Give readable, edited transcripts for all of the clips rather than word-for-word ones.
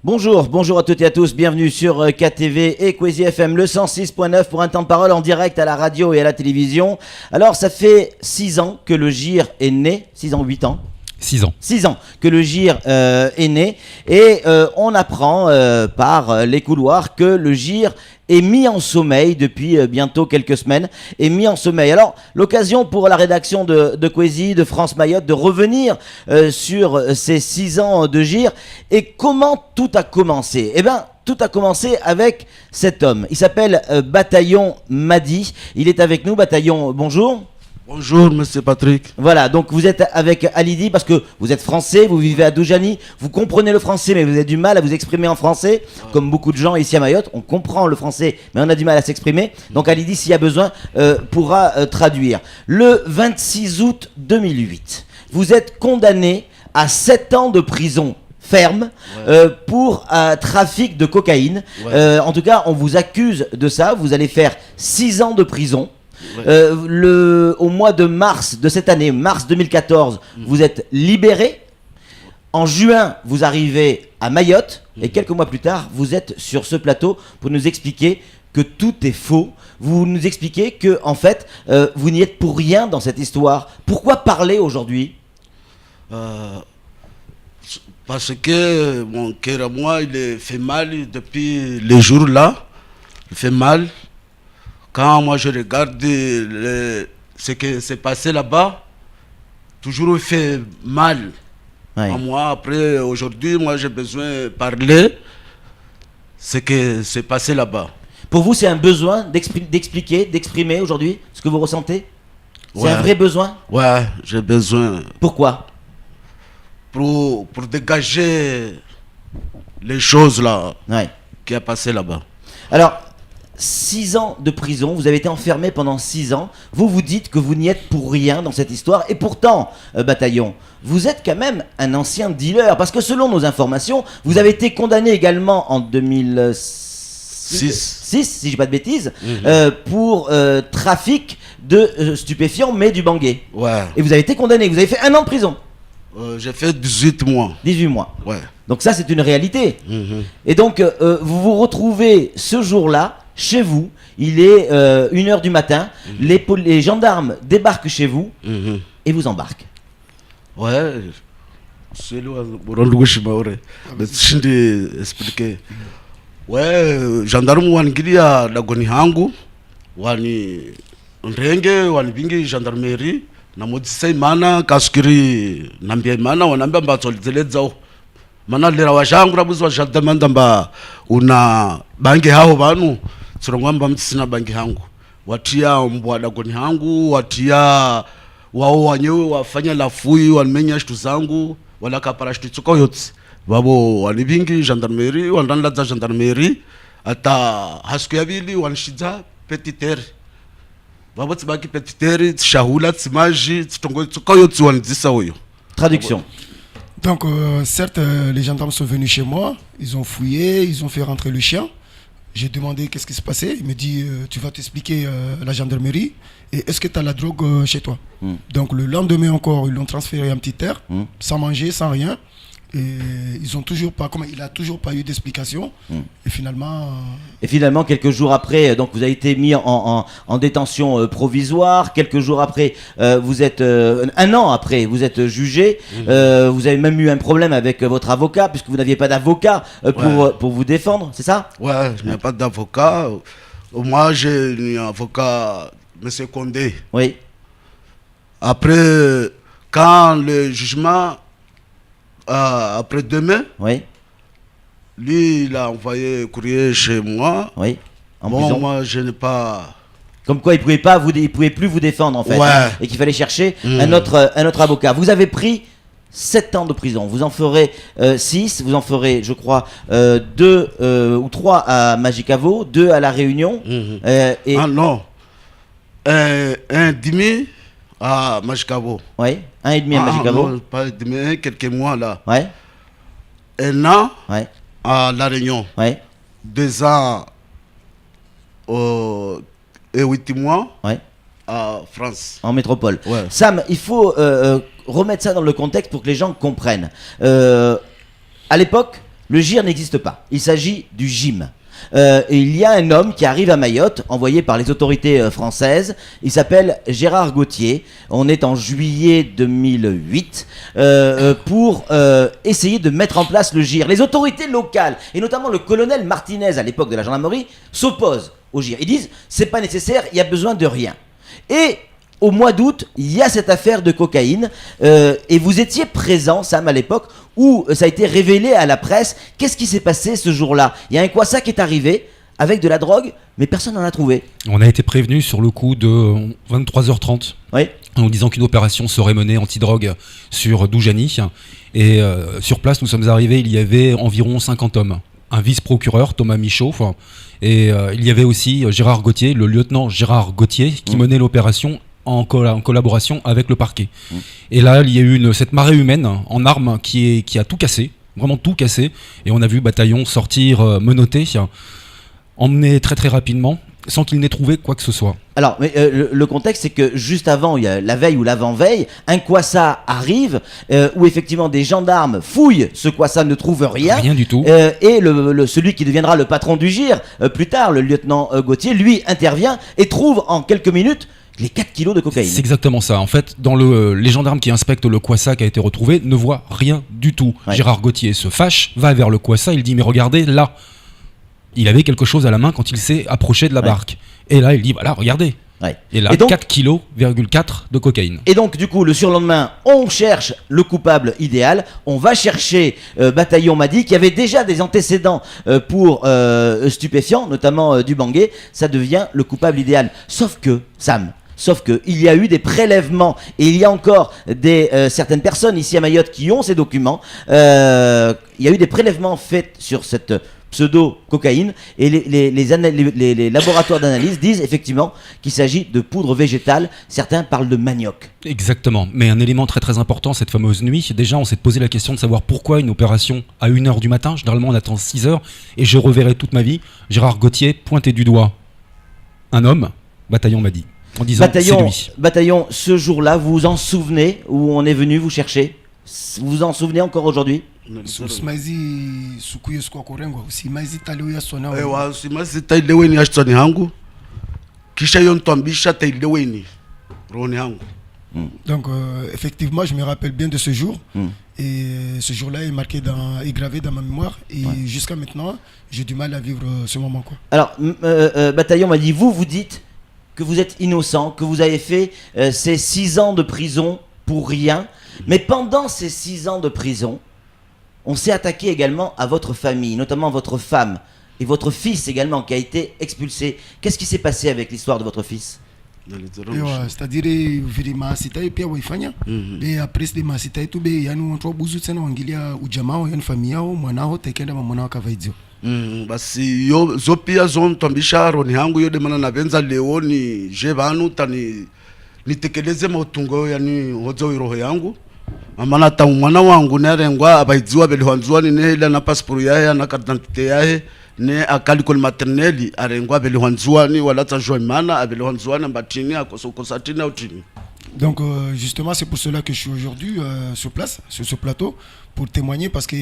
Bonjour à toutes et à tous, bienvenue sur KTV et Kwezi FM, le 106.9 pour un temps de parole en direct à la radio et à la télévision. Alors ça fait 6 ans que le GIR est né, 6 ans, 8 ans 6 ans que le GIR est né et on apprend par les couloirs que le GIR est mis en sommeil depuis bientôt quelques semaines, est mis en sommeil. Alors l'occasion pour la rédaction de Kwezi, de France Mayotte, de revenir sur ces 6 ans de GIR et comment tout a commencé. Eh bien, tout a commencé avec cet homme. Il s'appelle Bataillon Madi. Il est avec nous. Bataillon, bonjour. Bonjour, monsieur Patrick. Voilà, donc vous êtes avec Alidi parce que vous êtes français, vous vivez à Doujani, vous comprenez le français mais vous avez du mal à vous exprimer en français, comme beaucoup de gens ici à Mayotte, on comprend le français mais on a du mal à s'exprimer. Donc Alidi, s'il y a besoin, pourra traduire. Le 26 août 2008, vous êtes condamné à 7 ans de prison ferme pour trafic de cocaïne. En tout cas, on vous accuse de ça, vous allez faire 6 ans de prison. Au mois de mars de cette année, mars 2014, vous êtes libéré. En juin, vous arrivez à Mayotte. Et quelques mois plus tard, vous êtes sur ce plateau pour nous expliquer que tout est faux. Vous nous expliquez que, en fait, vous n'y êtes pour rien dans cette histoire. Pourquoi parler aujourd'hui ? Parce que mon cœur à moi, il fait mal depuis les jours là. Il fait mal. Quand moi je regarde ce qui s'est passé là-bas, toujours il fait mal à moi. Après, aujourd'hui, moi j'ai besoin de parler ce qui s'est passé là-bas. Pour vous, c'est un besoin d'expliquer, d'exprimer aujourd'hui ce que vous ressentez ? C'est un vrai besoin ? Ouais, j'ai besoin. Pourquoi ? Pour dégager les choses là qui a passé là-bas. Alors, 6 ans de prison, vous avez été enfermé pendant 6 ans, vous dites que vous n'y êtes pour rien dans cette histoire, et pourtant, Bataillon, vous êtes quand même un ancien dealer, parce que selon nos informations, vous avez été condamné également en 2006, si je dis pas de bêtises, pour trafic de stupéfiants, mais du bangui. Ouais. Et vous avez été condamné, vous avez fait 1 an de prison. J'ai fait 18 mois. 18 mois. Ouais. Donc ça, c'est une réalité. Et donc, vous vous retrouvez ce jour-là, chez vous, il est 1h du matin, les gendarmes débarquent chez vous et vous embarquent. Ouais, c'est le expliquer. Ouais, gendarme wangilia dagoni hangu, wani ndenge wanibingi gendarmerie, na modisa imana kaskiri nambia imana wanambia mbatsolzeledzao. Mana lera washangu rabuzi washadamanda mba una bangi hao banu tsirongwamba mtsina bangi hangu watia mbwa dagoni hangu watia wao wanyewe wafanya lafui wanmenya shitu zangu wala kapara shitu tsoko yotsi babo wanibingi gendarmerie wandanladza gendarmerie ata hasku yabili wanshidza petiteri babo tsibaki petiteri tshahula tsimaji tsitongo tsoko yotsi wandzisa oyo. Traduction. Donc, certes, les gendarmes sont venus chez moi, ils ont fouillé, ils ont fait rentrer le chien. J'ai demandé qu'est-ce qui se passait. Il me dit, tu vas t'expliquer la gendarmerie. Et est-ce que tu as la drogue chez toi? Donc, le lendemain encore, ils l'ont transféré à un petit terre, sans manger, sans rien. Et ils ont toujours pas, il n'a toujours pas eu d'explication. Et finalement, quelques jours après, donc vous avez été mis en détention provisoire. Quelques jours après, vous êtes 1 an après, vous êtes jugé. Vous avez même eu un problème avec votre avocat puisque vous n'aviez pas d'avocat pour vous défendre, c'est ça? Ouais, je n'ai pas d'avocat. Moi, j'ai un avocat, M. Condé. Oui. Après, quand le jugement après-demain, lui, il a envoyé courrier chez moi. Oui. En prison. Moi, je n'ai pas. Comme quoi, il pouvait plus vous défendre en fait, et qu'il fallait chercher un autre avocat. Vous avez pris 7 ans de prison. Vous en ferez 6. Vous en ferez, je crois, 2 ou 3 à Magicavo, 2 à La Réunion. Et... Ah non. Un demi à Magicavo. Oui. 1,5 à Magicavo. Non, pas demi, quelques mois là. Ouais. 1 an à La Réunion. 2 ans et 8 mois à France. En métropole. Sam, il faut remettre ça dans le contexte pour que les gens comprennent. À l'époque, Le GIR n'existe pas. Il s'agit du gym. Et il y a un homme qui arrive à Mayotte, envoyé par les autorités françaises. Il s'appelle Gérard Gauthier. On est en juillet 2008 pour essayer de mettre en place le GIR. Les autorités locales, et notamment le colonel Martinez à l'époque de la gendarmerie, s'opposent au GIR. Ils disent c'est pas nécessaire, il y a besoin de rien. Et au mois d'août, il y a cette affaire de cocaïne et vous étiez présent, Sam, à l'époque où ça a été révélé à la presse. Qu'est-ce qui s'est passé ce jour-là? Il y a un Kwassa qui est arrivé avec de la drogue, mais personne n'en a trouvé. On a été prévenu sur le coup de 23h30 Oui. en nous disant qu'une opération serait menée anti-drogue sur Doujani. Et sur place, nous sommes arrivés, il y avait environ 50 hommes. Un vice-procureur, Thomas Michaud, et il y avait aussi Gérard Gauthier, le lieutenant Gérard Gauthier, qui menait l'opération en collaboration avec le parquet. Et là, il y a eu cette marée humaine en armes qui a tout cassé, vraiment tout cassé. Et on a vu Bataillon sortir menotté, emmené très très rapidement, sans qu'il n'ait trouvé quoi que ce soit. Alors, mais le contexte, c'est que juste avant, il y a la veille ou l'avant-veille, un Kwassa arrive, où effectivement des gendarmes fouillent ce Kwassa, ne trouve rien. Rien du tout. Et celui qui deviendra le patron du GIR, plus tard, le lieutenant Gauthier, lui intervient et trouve en quelques minutes les 4 kilos de cocaïne. C'est exactement ça. En fait, les gendarmes qui inspectent le Kwassa qui a été retrouvé ne voient rien du tout. Ouais. Gérard Gauthier se fâche, va vers le Kwassa, il dit mais regardez là, il avait quelque chose à la main quand il s'est approché de la barque. Et là, il dit voilà, regardez. Ouais. Et là, Et donc, 4,4 kg de cocaïne. Et donc, du coup, le surlendemain, on cherche le coupable idéal. On va chercher Bataillon Madi, qui avait déjà des antécédents pour stupéfiants, notamment du Bangui. Ça devient le coupable idéal. Sauf que, Sam, il y a eu des prélèvements et il y a encore certaines personnes ici à Mayotte qui ont ces documents. Il y a eu des prélèvements faits sur cette pseudo-cocaïne et les laboratoires d'analyse disent effectivement qu'il s'agit de poudre végétale. Certains parlent de manioc. Exactement. Mais un élément très très important, cette fameuse nuit, déjà on s'est posé la question de savoir pourquoi une opération à 1h du matin. Généralement on attend 6h et je reverrai toute ma vie Gérard Gauthier pointer du doigt un homme, Bataillon m'a dit. En disant c'est lui. Bataillon, ce jour-là, vous vous en souvenez où on est venu vous chercher? Vous vous en souvenez encore aujourd'hui? Ewa simazi taileweni yashitsoni hangu kisha yontwambisha taileweni rohoni hangu. Donc effectivement, je me rappelle bien de ce jour. Et ce jour-là est gravé dans ma mémoire. Et jusqu'à maintenant, j'ai du mal à vivre ce moment, quoi. Alors, Bataillon m'a dit, vous dites que vous êtes innocent, que vous avez fait ces 6 ans de prison pour rien. Mais pendant ces 6 ans de prison, on s'est attaqué également à votre famille, notamment votre femme et votre fils également qui a été expulsé. Qu'est-ce qui s'est passé avec l'histoire de votre fils? C'est-à-dire vile maasita pia waifanya be apres de maasita tu be yanu watu buzu tena wangilia ujamaa yani familia yao mwanao tekenda mwana wakavaidio. Basi yo zopia zontwambisha roni hangu yo demana na venza leo ni je vanu tani nitekeleze mautungo yani hodzo iroho yangu amana ta mwana wangu narengwa abaidziwa belihwanzwa ni nehela na passport yahe na carte d'identité yahe ne akalikol maternelle arengwa belihwanzwa ni wala ta joimana abelihwanzwa na batini akosokosatina utini. Donc justement c'est pour cela que je suis aujourd'hui sur place, sur ce plateau, pour témoigner parce que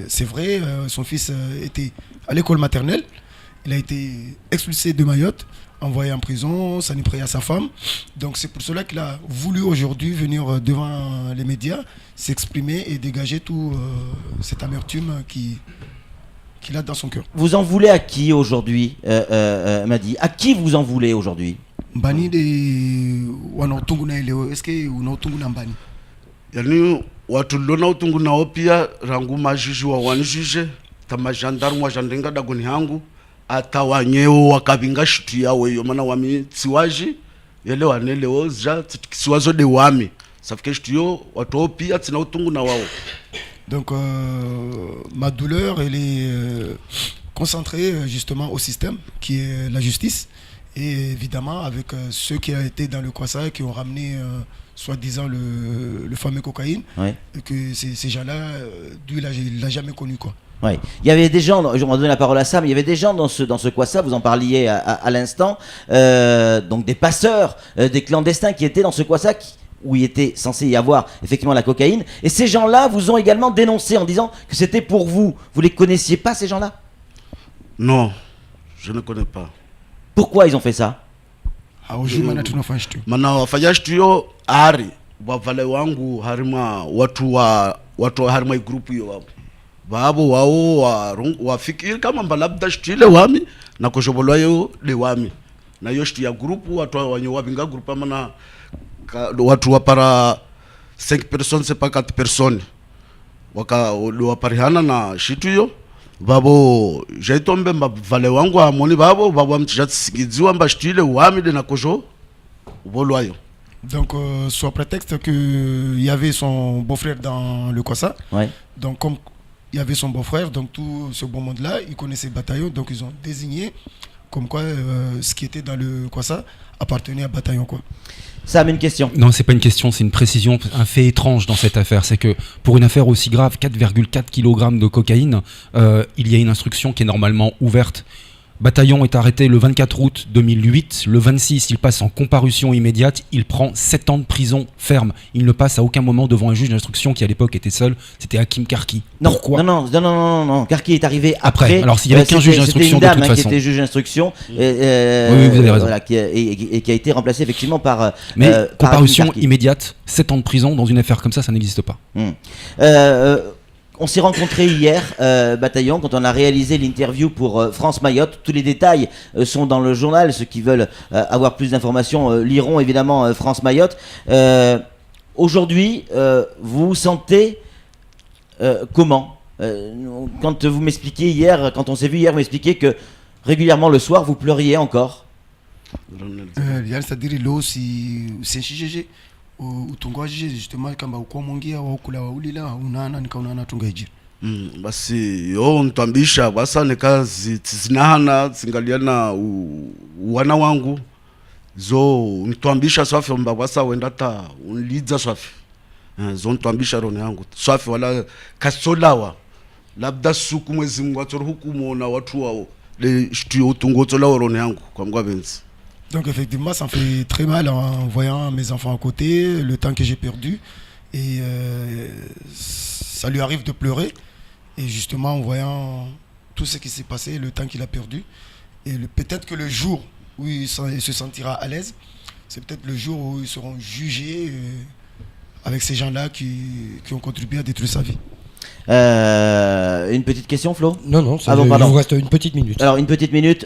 c'est vrai, son fils était à l'école maternelle, il a été expulsé de Mayotte, envoyé en prison, ça n'est pris à sa femme. Donc c'est pour cela qu'il a voulu aujourd'hui venir devant les médias, s'exprimer et dégager tout cette amertume qu'il a dans son cœur. Vous en voulez à qui aujourd'hui, Madi? À qui vous en voulez aujourd'hui? Mbani de wanaotungu na leo, est-ce que unaotungu na mbani? Yani watu lona utungu nao pia rangu majiji wa wanjije tama gendarme wa jandenga dagoni hangu atawanyeo wakavinga shitu yawe yo mana wami tsiwaji yele waneleo zja kisiwazo de wami safike shitu yo watu pia tina utungu na wao. Donc ma douleur elle est concentrée justement au système qui est la justice. Et évidemment, avec ceux qui ont été dans le Kwassa, qui ont ramené soi-disant le fameux cocaïne, et que ces gens-là, lui, il l'a jamais connu, quoi. Oui. Il y avait des gens, je vais donner la parole à Sam, il y avait des gens dans ce Kwassa, vous en parliez à l'instant, donc des passeurs, des clandestins qui étaient dans ce Kwassa, où il était censé y avoir effectivement la cocaïne. Et ces gens-là vous ont également dénoncé en disant que c'était pour vous. Vous les connaissiez pas, ces gens-là? Non, je ne connais pas. Pourquoi ils ont fait ça? Haujui maana tunafanya shtu. Maana wafanya shtuyo ari wavale wangu harima watu wa harima grupu hiyo wapo babo wao wafikiri kama labda shtu ile wami na kushobolwa yo le wami na yo shtu ya grupu watu wanyo wabinga grupu mana watu wapara 5 personnes c'est pas 4 personnes waka waparihana na shitu hiyo babo jaitombe vale wangu amoni babo amtijasikidziwa mba shtu ile wami de na kusho bolwayo. Donc, sous prétexte qu'il y avait son beau-frère dans le Kwassa. Ouais. Donc, comme il y avait son beau-frère, donc tout ce beau monde-là, ils connaissaient Bataillon, donc ils ont désigné comme quoi ce qui était dans le Kwassa appartenait à Bataillon, quoi. Ça amène une question. Non, c'est pas une question, c'est une précision. Un fait étrange dans cette affaire, c'est que pour une affaire aussi grave, 4,4 kg de cocaïne, il y a une instruction qui est normalement ouverte. Bataillon est arrêté le 24 août 2008. Le 26, il passe en comparution immédiate. Il prend 7 ans de prison ferme. Il ne passe à aucun moment devant un juge d'instruction qui à l'époque était seul. C'était Hakim Karki. Non, Pourquoi? Non. Karki est arrivé après. Alors s'il y avait qu'un juge d'instruction de toute façon. C'était une dame qui façon. était juge d'instruction. Oui, vous avez raison. Voilà, qui a été remplacée effectivement par. Mais par comparution Hakim Karki. immédiate, 7 ans de prison dans une affaire comme ça n'existe pas. On s'est rencontrés hier, Bataillon, quand on a réalisé l'interview pour France Mayotte. Tous les détails sont dans le journal. Ceux qui veulent avoir plus d'informations liront évidemment France Mayotte. Aujourd'hui, vous vous sentez comment quand vous m'expliquiez hier, quand on s'est vu hier, vous m'expliquiez que régulièrement le soir, vous pleuriez encore. C'est-à-dire là si c'est GG utungaji justement kamba ukomongia wa kula wa ulila unana nikaunana tungaji. Basi yo ntwambisha basa ne kazi zinahana zingaliana wana wangu zo ntwambisha swafi mba basa wenda ta unlidza swafi zo ntwambisha rone yangu swafi wala kasolawa labda suku mwezi Mungu atorohukumu na watu wao le shtu utungozo la rone yangu kwa mgwabenzi. Donc effectivement, ça me fait très mal en voyant mes enfants à côté, le temps que j'ai perdu. Et ça lui arrive de pleurer. Et justement, en voyant tout ce qui s'est passé, le temps qu'il a perdu. Et peut-être que le jour où il se sentira à l'aise, c'est peut-être le jour où ils seront jugés avec ces gens-là qui ont contribué à détruire sa vie. Une petite question, Flo? Non, il vous reste une petite minute. Alors, une petite minute.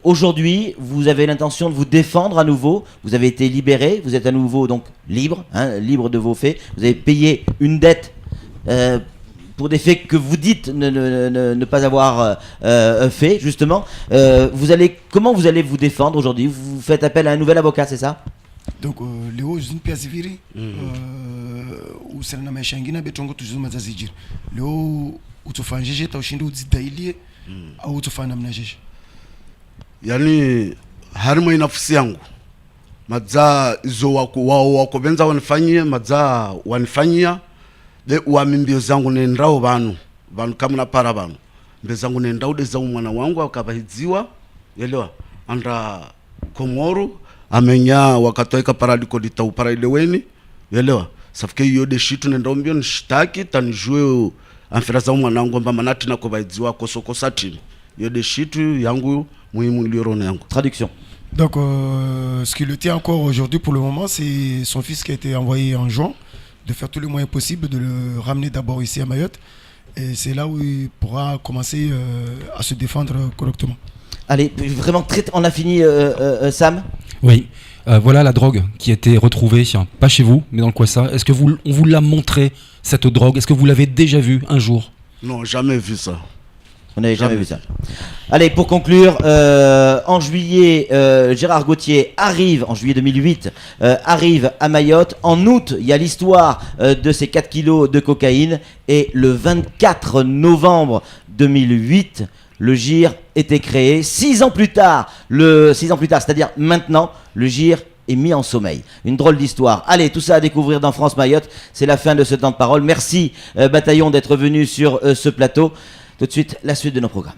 Aujourd'hui, vous avez l'intention de vous défendre à nouveau. Vous avez été libéré, vous êtes à nouveau donc libre, libre de vos faits. Vous avez payé une dette pour des faits que vous dites ne pas avoir fait, justement. Comment vous allez vous défendre aujourd'hui? Vous faites appel à un nouvel avocat, c'est ça? Donc, Léo, je ne peux pas ziviri. Ou c'est la machangina betongo toujours mazazijir. Léo, ou tu fais un GG, tu as chindou d'idailie, ou tu fais un amnagé. Yani harimo inafsi yangu madza izo wako benza wanifanyie madza wanifanyia de uamimbio zangu nendao vanu kama na para vanu mbezangu nendao de za mwana wangu akabahidziwa elewa anda Komoro amenya wakatoeka paradiko ditau para ileweni elewa safike hiyo de shitu nendao mbio nishtaki tanijue amfira za mwana wangu mba manati na kubahidziwa kosoko satini hiyo de shitu yangu. Traduction. Donc, ce qui le tient encore aujourd'hui pour le moment, c'est son fils qui a été envoyé en juin, de faire tous les moyens possibles, de le ramener d'abord ici à Mayotte. Et c'est là où il pourra commencer à se défendre correctement. Allez, vraiment, on a fini, Sam? Oui. Voilà la drogue qui a été retrouvée, pas chez vous, mais dans le Kwassa. Est-ce que on vous l'a montré, cette drogue? Est-ce que vous l'avez déjà vue un jour? Non, jamais vu ça. On n'avait jamais vu ça. Allez, pour conclure, en juillet, Gérard Gauthier arrive, en juillet 2008, arrive à Mayotte. En août, il y a l'histoire de ces 4 kilos de cocaïne. Et le 24 novembre 2008, le GIR était créé. 6 ans plus tard, c'est-à-dire maintenant, le GIR est mis en sommeil. Une drôle d'histoire. Allez, tout ça à découvrir dans France Mayotte. C'est la fin de ce temps de parole. Merci, Bataillon, d'être venu sur ce plateau. Tout de suite, la suite de nos programmes.